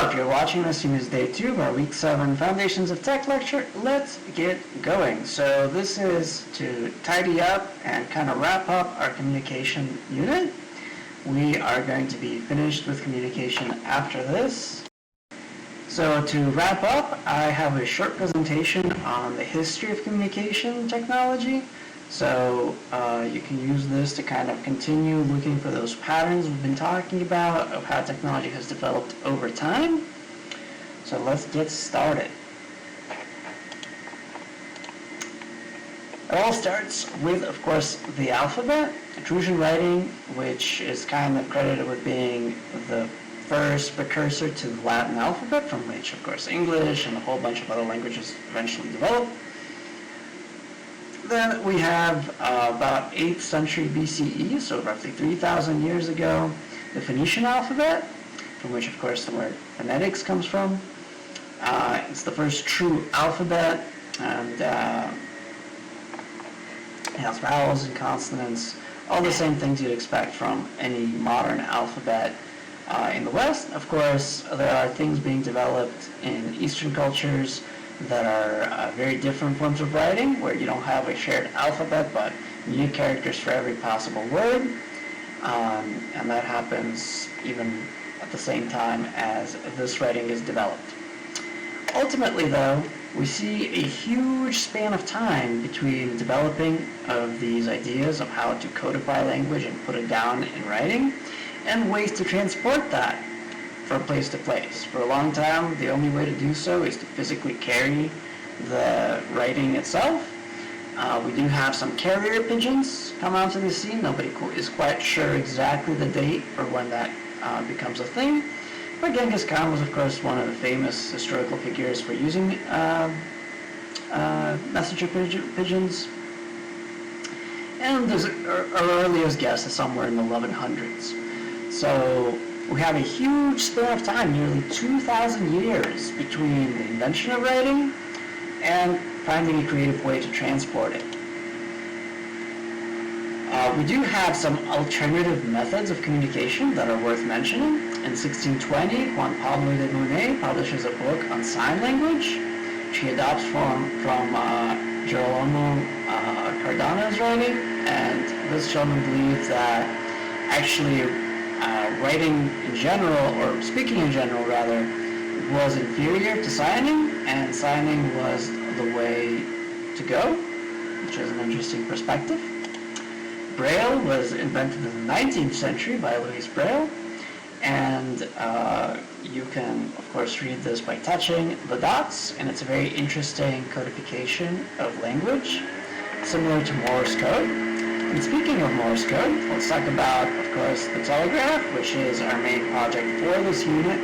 up? You're watching this in day 2 of our Week 7 Foundations of Tech lecture. Let's get going. So this is to tidy up and kind of wrap up our communication unit. We are going to be finished with communication after this. So to wrap up, I have a short presentation on the history of communication technology. So you can use this to kind of continue looking for those patterns we've been talking about of how technology has developed over time. So let's get started. It all starts with, of course, the alphabet. Intrusion writing, which is kind of credited with being the first precursor to the Latin alphabet, from which, of course, English and a whole bunch of other languages eventually developed. Then we have about 8th century BCE, so roughly 3,000 years ago, the Phoenician alphabet, from which, of course, the word phonetics comes from. It's the first true alphabet, and it has vowels and consonants, all the same things you'd expect from any modern alphabet in the West. Of course, there are things being developed in Eastern cultures that are very different forms of writing, where you don't have a shared alphabet, but unique characters for every possible word. And that happens even at the same time as this writing is developed. Ultimately, though, we see a huge span of time between developing of these ideas of how to codify language and put it down in writing, and ways to transport that from place to place. For a long time, the only way to do so is to physically carry the writing itself. We do have some carrier pigeons come onto the scene. Nobody is quite sure exactly the date for when that becomes a thing. But Genghis Khan was, of course, one of the famous historical figures for using messenger pigeons. And our earliest guess is somewhere in the 1100s. So we have a huge span of time, nearly 2,000 years, between the invention of writing and finding a creative way to transport it. We do have some alternative methods of communication that are worth mentioning. In 1620, Juan Pablo de Monet publishes a book on sign language, which he adopts from Girolamo Cardano's writing, and this gentleman believed that actually writing in general, or speaking in general rather, was inferior to signing, and signing was the way to go, which is an interesting perspective. Braille was invented in the 19th century by Louis Braille, and you can, of course, read this by touching the dots, and it's a very interesting codification of language, similar to Morse Code. And speaking of Morse Code, let's talk about, of course, the Telegraph, which is our main project for this unit.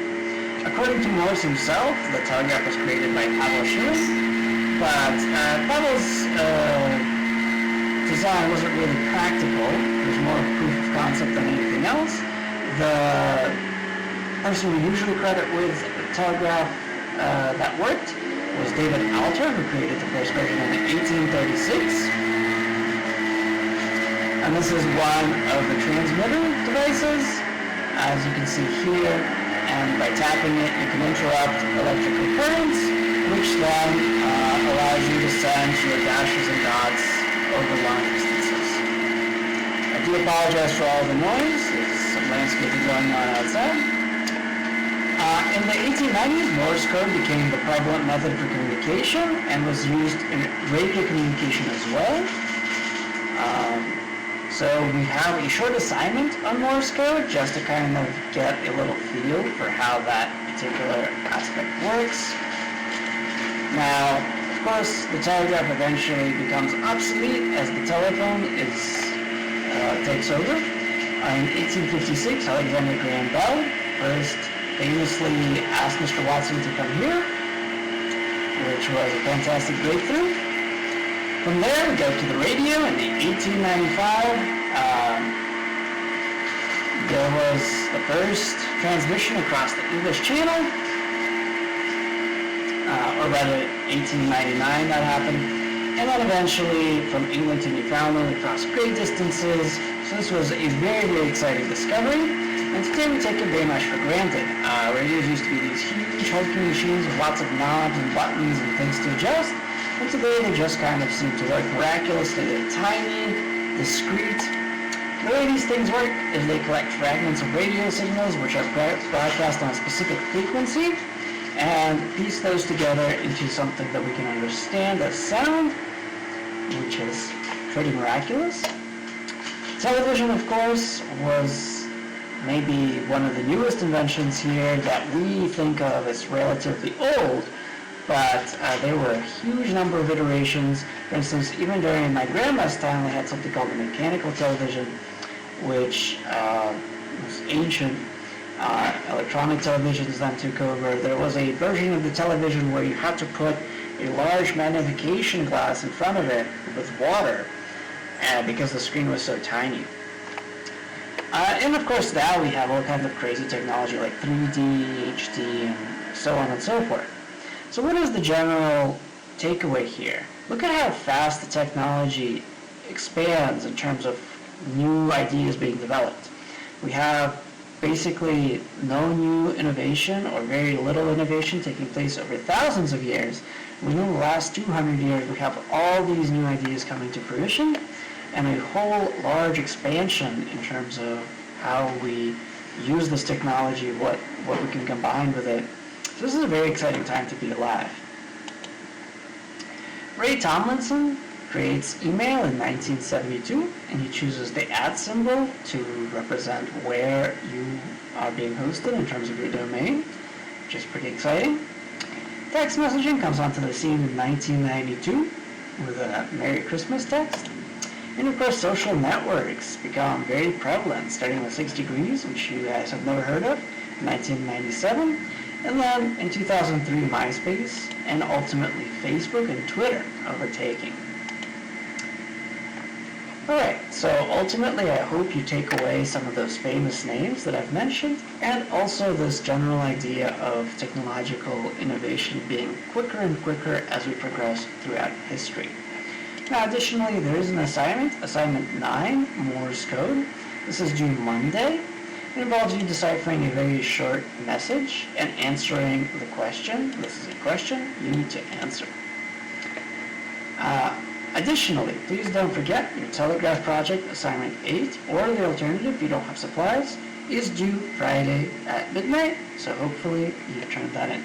According to Morse himself, the Telegraph was created by Pavel Schilling, but Pavel's design wasn't really practical. It was more proof of concept than anything else. The person we usually credit with the Telegraph that worked was David Alter, who created the first version in 1836. And this is one of the transmitter devices, as you can see here. And by tapping it, you can interrupt electrical currents, which then allows you to send your dashes and dots over long distances. I do apologize for all the noise. There's some landscaping going on outside. In the 1890s, Morse code became the prevalent method for communication and was used in radio communication as well. So we have a short assignment on Morse code just to kind of get a little feel for how that particular aspect works. Now, of course, the telegraph eventually becomes obsolete as the telephone takes over. In 1856, Alexander Graham Bell first famously asked Mr. Watson to come here, which was a fantastic breakthrough. From there, we go to the radio. In 1895, there was the first transmission across the English Channel, or rather 1899 that happened, and then eventually from England to Newfoundland across great distances. So this was a very, very exciting discovery. And today we take it very much for granted. Radios used to be these huge hulking machines with lots of knobs and buttons and things to adjust, and today they just kind of seem to work miraculously. They're tiny, discreet. The way these things work is they collect fragments of radio signals which are broadcast on a specific frequency and piece those together into something that we can understand as sound, which is pretty miraculous. Television, of course, was maybe one of the newest inventions here that we think of as relatively old, but there were a huge number of iterations. For instance, even during my grandma's time, they had something called a mechanical television, which was ancient. Electronic televisions then took over. There was a version of the television where you had to put a large magnification glass in front of it with water because the screen was so tiny. And of course now we have all kinds of crazy technology like 3D, HD, and so on and so forth. So what is the general takeaway here? Look at how fast the technology expands in terms of new ideas being developed. We have basically no new innovation or very little innovation taking place over thousands of years. We know the last 200 years we have all these new ideas coming to fruition and a whole large expansion in terms of how we use this technology, what we can combine with it. So this is a very exciting time to be alive. Ray Tomlinson creates email in 1972, and he chooses the @ symbol to represent where you are being hosted in terms of your domain, which is pretty exciting. Text messaging comes onto the scene in 1992 with a Merry Christmas text. And of course, social networks become very prevalent, starting with 6 Degrees, which you guys have never heard of, in 1997, and then in 2003, MySpace, and ultimately Facebook and Twitter overtaking. Alright, so ultimately I hope you take away some of those famous names that I've mentioned, and also this general idea of technological innovation being quicker and quicker as we progress throughout history. Now additionally, there is an assignment 9, Morse Code. This is due Monday. It involves you deciphering a very short message and answering the question. This is a question you need to answer. Additionally, please don't forget your Telegraph project, assignment 8, or the alternative, if you don't have supplies, is due Friday at midnight, so hopefully you've turned that in.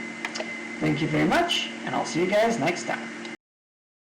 Thank you very much, and I'll see you guys next time.